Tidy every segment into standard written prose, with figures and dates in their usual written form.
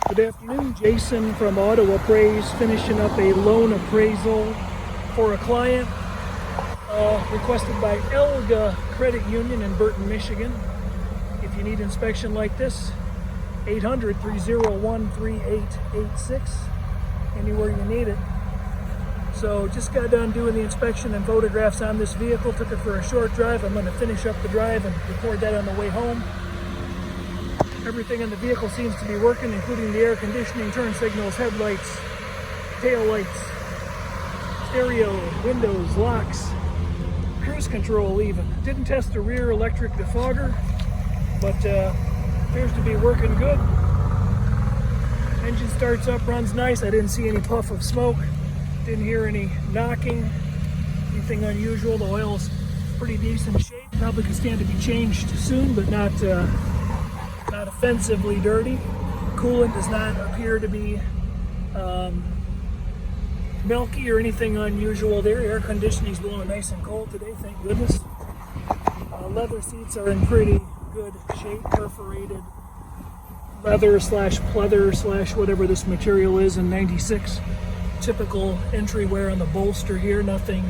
Good afternoon, Jason from Auto Appraise, finishing up a loan appraisal for a client requested by ELGA Credit Union in Burton, Michigan. If you need inspection like this, 800-301-3886, anywhere you need it. So just got done doing the inspection and photographs on this vehicle, took it for a short drive. I'm going to finish up the drive and record that on the way home. Everything in the vehicle seems to be working, including the air conditioning, turn signals, headlights, tail lights, stereo, windows, locks, cruise control even. Didn't test the rear electric defogger, but appears to be working good. Engine starts up, runs nice. I didn't see any puff of smoke. Didn't hear any knocking, anything unusual. The oil's pretty decent shape. Probably could stand to be changed soon, but not offensively dirty. Coolant does not appear to be milky or anything unusual there. Air conditioning's blowing nice and cold today, thank goodness. Leather seats are in pretty good shape, perforated leather slash pleather slash whatever this material is in 96. Typical entry wear on the bolster here, nothing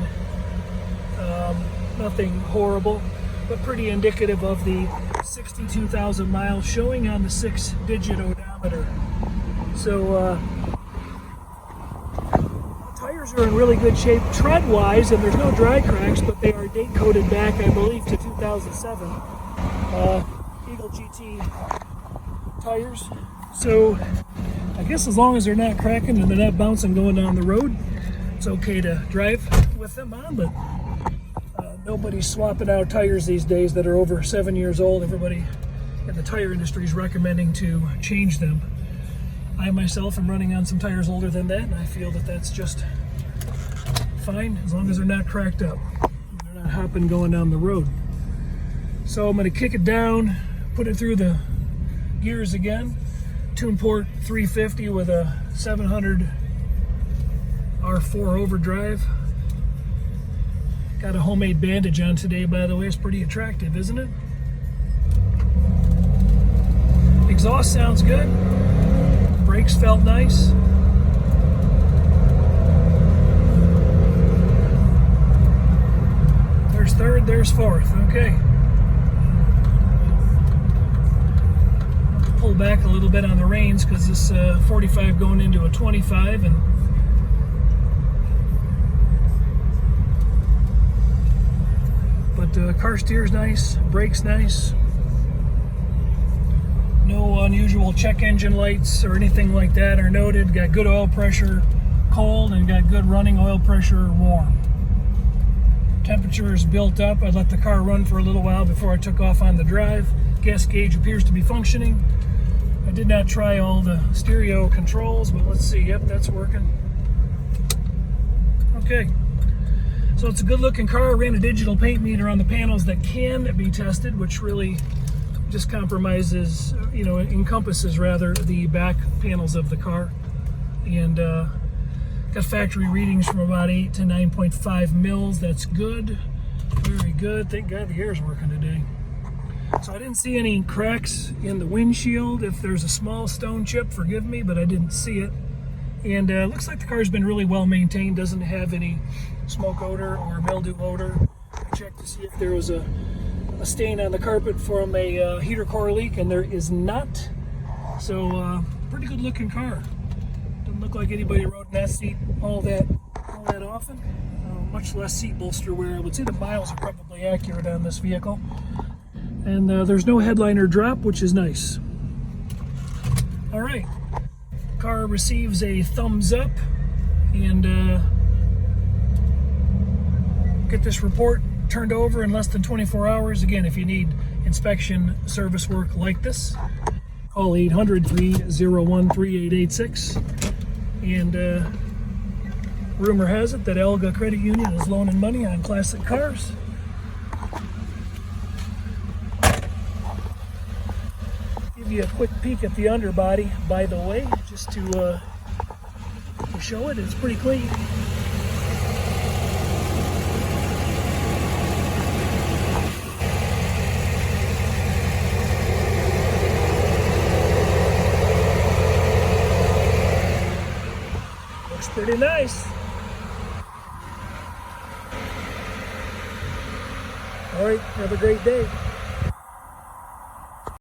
horrible, but pretty indicative of the 62,000 miles showing on the 6-digit odometer. So tires are in really good shape tread-wise, and there's no dry cracks, but they are date-coded back, I believe, to 2007. Eagle GT tires. So I guess as long as they're not cracking and they're not bouncing going down the road, it's okay to drive with them on, but nobody's swapping out tires these days that are over 7 years old. Everybody in the tire industry is recommending to change them. I myself am running on some tires older than that, and I feel that that's just fine as long as they're not cracked up. They're not hopping going down the road. So I'm going to kick it down, put it through the gears again. Tune port 350 with a 700 R4 overdrive. Got a homemade bandage on today, by the way. It's pretty attractive, isn't it? Exhaust sounds good. Brakes felt nice. There's third, there's fourth. Okay. Pull back a little bit on the reins because this 45 going into a 25, and car steer's nice, brakes nice. No unusual check engine lights or anything like that are noted. Got good oil pressure cold and got good running oil pressure warm. Temperature is built up. I let the car run for a little while before I took off on the drive. Gas gauge appears to be functioning. I did not try all the stereo controls, but let's see. Yep, that's working. Okay. So it's a good looking car. I ran a digital paint meter on the panels that can be tested, which really just compromises, encompasses rather the back panels of the car. And got factory readings from about 8 to 9.5 mils. That's good. Very good. Thank God the air's working today. So I didn't see any cracks in the windshield. If there's a small stone chip, forgive me, but I didn't see it. And looks like the car's been really well maintained. Doesn't have any smoke odor or mildew odor. I checked to see if there was a stain on the carpet from a heater core leak, and there is not. So pretty good looking car. Doesn't look like anybody rode in that seat all that often. Much less seat bolster wear. I would say the miles are probably accurate on this vehicle. And there's no headliner drop, which is nice. All right. Car receives a thumbs up, and get this report turned over in less than 24 hours. Again, if you need inspection service work like this, call 800-301-3886. And rumor has it that ELGA Credit Union is loaning money on classic cars. Give you a quick peek at the underbody, by the way, just to show it. It's pretty clean. Looks pretty nice. All right, have a great day.